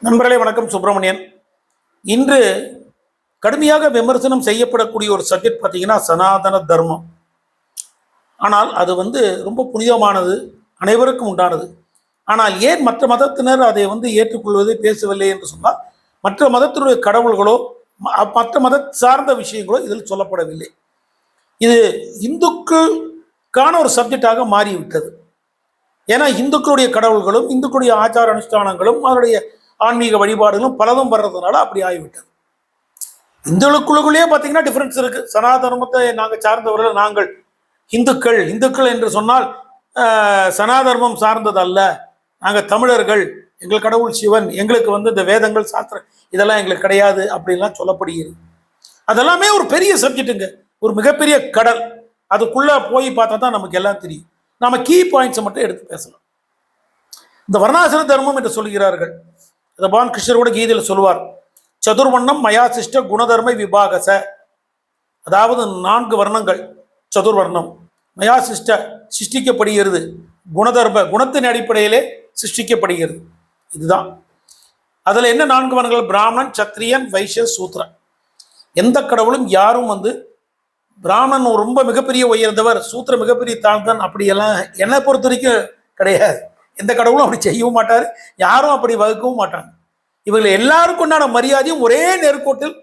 நண்பர்களே வணக்கம். சுப்பிரமணியன். இன்று கடுமையாக விமர்சனம் செய்யப்படக்கூடிய ஒரு சப்ஜெக்ட் பார்த்தீங்கன்னா சனாதன தர்மம். ஆனால் அது ரொம்ப புனிதமானது, அனைவருக்கும் உண்டானது. ஆனால் ஏன் மற்ற மதத்தினர் அதை ஏற்றுக்கொள்வதை பேசவில்லை என்று சொன்னால், மற்ற மதத்தினுடைய கடவுள்களோ மற்ற மத சார்ந்த விஷயங்களோ இதில் சொல்லப்படவில்லை. இது இந்துக்களுக்கான ஒரு சப்ஜெக்டாக மாறிவிட்டது. ஏன்னா இந்துக்களுடைய கடவுள்களும் இந்துக்களுடைய ஆச்சார அனுஷ்டானங்களும் அவருடைய ஆன்மீக வழிபாடுகளும் பலதும் வர்றதுனால அப்படி ஆகிவிட்டது. இந்துக்களுக்குள்ளே பார்த்தீங்கன்னா டிஃபரன்ஸ் இருக்கு. சனாதனத்தை நாங்கள் சார்ந்தவர்கள், நாங்கள் இந்துக்கள். இந்துக்கள் என்று சொன்னால் சனாதர்மம் சார்ந்தது அல்ல, நாங்கள் தமிழர்கள், எங்கள் கடவுள் சிவன், எங்களுக்கு இந்த வேதங்கள் சாஸ்திரம் இதெல்லாம் எங்களுக்கு கிடையாது அப்படின்லாம் சொல்லப்படுகிறது. அதெல்லாமே ஒரு பெரிய சப்ஜெக்டுங்க, ஒரு மிகப்பெரிய கடல். அதுக்குள்ள போய் பார்த்தா தான் நமக்கு எல்லாம் தெரியும். நாம கீ பாயிண்ட்ஸை மட்டும் எடுத்து பேசலாம். இந்த வர்ணாசிர தர்மம் என்று சொல்கிறார்கள். பகவான் கிருஷ்ணர் கூட கீதையில் சொல்லுவார், சதுர்வர்ணம் மயா சிஷ்ட குணதர்ம விபாகச. அதாவது 4 வர்ணங்கள் சதுர்வர்ணம் மயா சிருஷ்டிக்கப்படுகிறது, குணதர்ம குணத்தின் அடிப்படையிலே சிருஷ்டிக்கப்படுகிறது. இதுதான் அதுல என்ன 4 வர்ணங்கள்? பிராமணன், சத்திரியன், வைஷ்யன், சூத்ரன். எந்த கடவுளும் யாரும் பிராமணன் ரொம்ப மிகப்பெரிய உயர்ந்தவர், சூத்திர மிகப்பெரிய தாழ்ந்தன் அப்படியெல்லாம் என்னை பொறுத்த வரைக்கும் கிடையாது. எந்த கடவுளும் அப்படி செய்யவும் மாட்டார், யாரும் அப்படி வகுக்கவும் மாட்டாங்க. இவர்கள் எல்லாருக்கும் உண்டான மரியாதையும் ஒரே நேர்கோட்டில்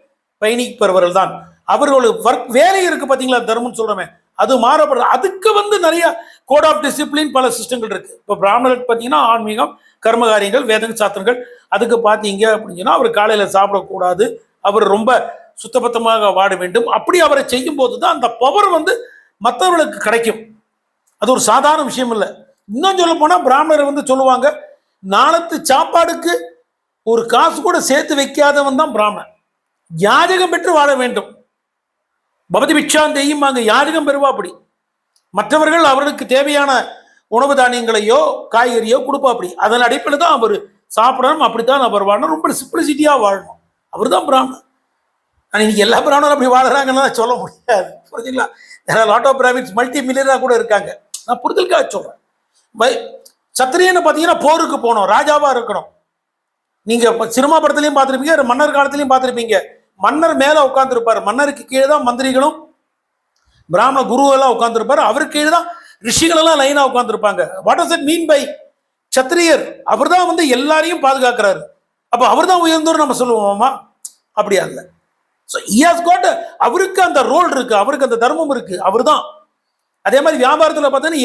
பயணிப்பவர்கள் தான். அவர்களுக்கு வேலை இருக்கு பார்த்தீங்களா, தர்மம் சொல்றமே, அது மாறப்படுறது. அதுக்கு நிறைய கோட் ஆஃப் டிசிப்ளின், பல சிஸ்டங்கள் இருக்கு. இப்போ பிராமணருக்கு பார்த்தீங்கன்னா ஆன்மீகம், கர்மகாரியங்கள், வேத சாத்திரங்கள். அதுக்கு பார்த்தீங்க அப்படின்னு சொன்னா அவர் காலையில சாப்பிடக்கூடாது, அவர் ரொம்ப சுத்தபத்தமாக வாட வேண்டும். அப்படி அவரை செய்யும் போது தான் அந்த பவர் மற்றவர்களுக்கு கிடைக்கும். அது ஒரு சாதாரண விஷயம் இல்லை. இன்னும் சொல்ல போனா பிராமணர் சொல்லுவாங்க, நாளத்து சாப்பாடுக்கு ஒரு காசு கூட சேர்த்து வைக்காதவன் தான் பிராமணன். யாஜகம் பெற்று வாழ வேண்டும். பவதி பிக்ஷாந்தேயும் அங்க யாஜகம் பெறுவா. அப்படி மற்றவர்கள் அவர்களுக்கு தேவையான உணவு தானியங்களையோ காய்கறியோ கொடுப்பா. அப்படி அதன் அடிப்படையில் தான் அவர் சாப்பிடணும். அப்படித்தான் அவர் வாழணும். ரொம்ப சிம்பிளிசிட்டியா வாழணும். அவர் தான் பிராமணன். ஆனால் இன்னைக்கு எல்லா பிராமணரும் அப்படி வாழறாங்கன்னா சொல்ல முடியாது. புரிஞ்சுங்களா? லாட் ஆஃப் பிராமின்ஸ் மல்டி மில்லியனாக கூட இருக்காங்க. நான் புரிதலுக்காக சொல்றேன். சத்திரியன்னு பார்த்தீங்கன்னா போருக்கு போகணும், ராஜாவா இருக்கணும். நீங்க சினிமா படத்துலையும் பார்த்துருப்பீங்க, மன்னர் காலத்திலையும் பார்த்துருப்பீங்க. மன்னர் மேல உட்கார்ந்துருப்பாரு, மன்னருக்கு கீழே தான் மந்திரிகளும் பிராமண குரு எல்லாம் உட்கார்ந்துருப்பாரு, அவருக்கு கீழே தான் ரிஷிகள் எல்லாம் லைனா உட்கார்ந்துருப்பாங்க. What does it mean by சத்திரியர்? அவர் தான் எல்லாரையும் பாதுகாக்கிறாரு. அப்ப அவர் தான் உயர்ந்தோர் நம்ம சொல்லுவோமா? அப்படியா இல்லை. ஸோ ஹி ஹஸ் காட், அவருக்கு அந்த ரோல் இருக்கு, அவருக்கு அந்த தர்மம் இருக்கு, அவர் தான். அதே மாதிரி வியாபாரத்தில் பார்த்தீங்கன்னா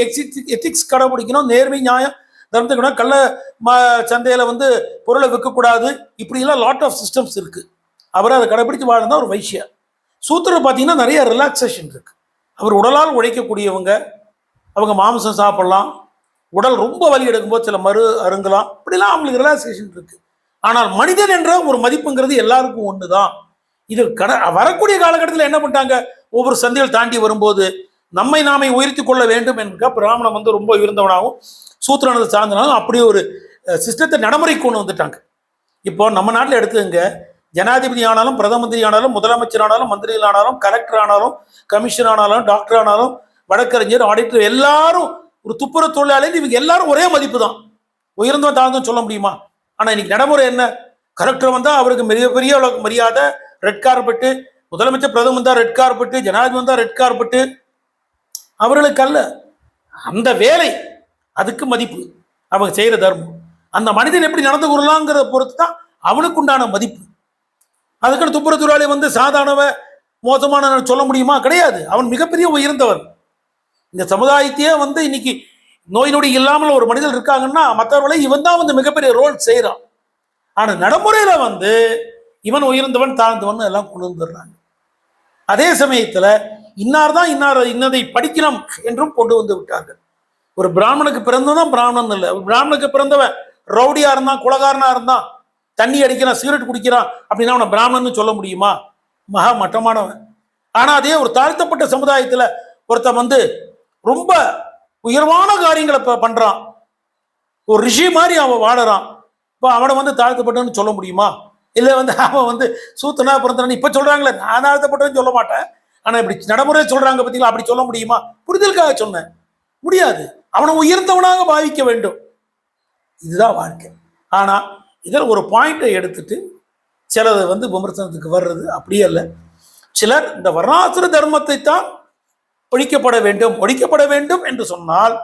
எத்திக்ஸ் கடைபிடிக்கணும், நேர்மை, நியாயம், தர்மத்துக்கு கள்ள சந்தையில பொருளை விற்கக்கூடாது. இப்படிலாம் லாட் ஆஃப் சிஸ்டம்ஸ் இருக்கு. அவர் அதை கடைபிடிச்சு வாழ்ந்தா ஒரு வைஷ்யா. சூத்திரர் பார்த்தீங்கன்னா நிறைய ரிலாக்ஸேஷன் இருக்கு. அவர் உடலால் உழைக்கக்கூடியவங்க, அவங்க மாംസം சாப்பிடலாம், உடல் ரொம்ப வலி எடுக்கும்போது சில மறு அருங்கலாம், இப்படிலாம் அவங்களுக்கு ரிலாக்ஸேஷன் இருக்கு. ஆனால் மனிதன் என்ற ஒரு மதிப்புங்கிறது எல்லாருக்கும் ஒண்ணுதான். இது வரக்கூடிய காலகட்டத்தில் என்ன பண்ணிட்டாங்க, ஒவ்வொரு சந்தைகள் தாண்டி வரும்போது நம்மை நாமை உயர்த்தி கொள்ள வேண்டும் என்க பிராமணன் ரொம்ப உயர்ந்தவனாகவும் சூத்திரனது சார்ந்தனாலும் அப்படி ஒரு சிஸ்டத்தை நடைமுறை கொண்டு வந்துட்டாங்க. இப்போ நம்ம நாட்டில் எடுத்துங்க, ஜனாதிபதி ஆனாலும், பிரதம மந்திரி ஆனாலும், முதலமைச்சர் ஆனாலும், மந்திரிகள் ஆனாலும், கலெக்டர் ஆனாலும், கமிஷனர் ஆனாலும், டாக்டர் ஆனாலும், வழக்கறிஞர், ஆடிட்டர், எல்லாரும் ஒரு துப்புரவு தொழிலாளி, இவங்க எல்லாரும் ஒரே மதிப்பு தான். உயர்ந்தவன் தாழ்ந்தும் சொல்ல முடியுமா? ஆனா இன்னைக்கு நடைமுறை என்ன? கலெக்டர் வந்தா அவருக்கு மிகப்பெரிய மரியாதை, ரெட் கார்பெட்டு, முதலமைச்சர் பிரதமர் வந்தா ரெட் கார்பெட்டு, ஜனாதிபதி வந்தா ரெட் கார்பெட்டு. அவர்களுக்கு அல்ல, அந்த வேலை அதுக்கு மதிப்பு, அவங்க செய்யற தர்மம். அந்த மனிதன் எப்படி நடந்து கொள்ளலாங்கிறத பொறுத்து தான் அவனுக்கு உண்டான மதிப்பு. அதுக்குன்னு துப்புரவு தொழிலாளி சாதாரண மோசமான சொல்ல முடியுமா? கிடையாது. அவன் மிகப்பெரிய உயர்ந்தவன். இந்த சமுதாயத்தையே இன்னைக்கு நோய் நொடி இல்லாமல் ஒரு மனிதர் இருக்காங்கன்னா மற்றவர்களை இவன் தான் மிகப்பெரிய ரோல் செய்யறான். ஆனா நடைமுறையில இவன் உயர்ந்தவன் தாழ்ந்தவன் எல்லாம் கொண்டு வந்துடுறாங்க. அதே சமயத்துல இன்னார் தான் இன்னதை படிக்கலாம் என்றும் கொண்டு வந்து விட்டார்கள். ஒரு பிராமணுக்கு பிறந்ததான் பிராமணன் இல்லை. ஒரு பிராமணுக்கு பிறந்தவன் ரவுடியா இருந்தான், குலகாரனா இருந்தான், தண்ணி அடிக்கிறான், சிகரெட் குடிக்கிறான் அப்படின்னா அவனை பிராமணன் சொல்ல முடியுமா? மகா மட்டமானவன். ஆனா அதே ஒரு தாழ்த்தப்பட்ட சமுதாயத்துல ஒருத்தன் ரொம்ப உயர்வான காரியங்களை பண்றான், ஒரு ரிஷி மாதிரி அவன் வாழறான், இப்போ அவனை தாழ்த்தப்பட்டவன்னு சொல்ல முடியுமா? இல்லை அவன் சூத்தனா பிறந்தவன் இப்ப சொல்றாங்களே, நான் தாழ்த்தப்பட்டவன்னு சொல்ல மாட்டேன். ஆனா இப்படி நடைமுறை சொல்றாங்க பார்த்தீங்களா, அப்படி சொல்ல முடியுமா? புரிதலுக்காக சொன்னேன், முடியாது. அவனை உயர்ந்தவனாக பாவிக்க வேண்டும். இதுதான் வாழ்க்கை. ஆனா இதில் ஒரு பாயிண்டை எடுத்துட்டு சிலது வந்து விமர்சனத்துக்கு வர்றது அப்படியே அல்ல. சிலர் இந்த வர்ணாசிர தர்மத்தை தான் ஒழிக்கப்பட வேண்டும் என்று சொன்னால்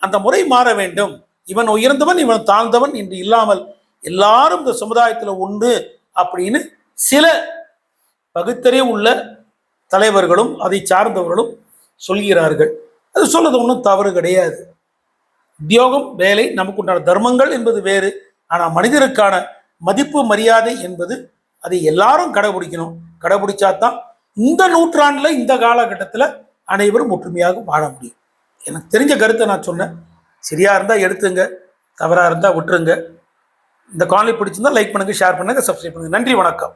அந்த முறை மாற வேண்டும். இவன் உயர்ந்தவன் இவன் தாழ்ந்தவன் என்று இல்லாமல் எல்லாரும் இந்த சமுதாயத்தில் உண்டு அப்படின்னு சில பகுத்தறிவு உள்ள தலைவர்களும் அதை சார்ந்தவர்களும் சொல்கிறார்கள். அது சொல்றது ஒன்றும் தவறு கிடையாது. உத்தியோகம், வேலை, நமக்கு உண்டான தர்மங்கள் என்பது வேறு. ஆனால் மனிதருக்கான மதிப்பு, மரியாதை என்பது அதை எல்லாரும் கடைபிடிக்கணும். கடைபிடிச்சாதான் இந்த நூற்றாண்டில் இந்த காலகட்டத்தில் அனைவரும் ஒற்றுமையாக வாழ முடியும். எனக்கு தெரிஞ்ச கருத்தை நான் சொன்னேன். சரியா இருந்தால் எடுத்துங்க, தவறாக இருந்தால் விட்டுருங்க. இந்த காணொலி பிடிச்சிருந்தா லைக் பண்ணுங்க, ஷேர் பண்ணுங்க, சப்ஸ்கிரைப் பண்ணுங்க. நன்றி, வணக்கம்.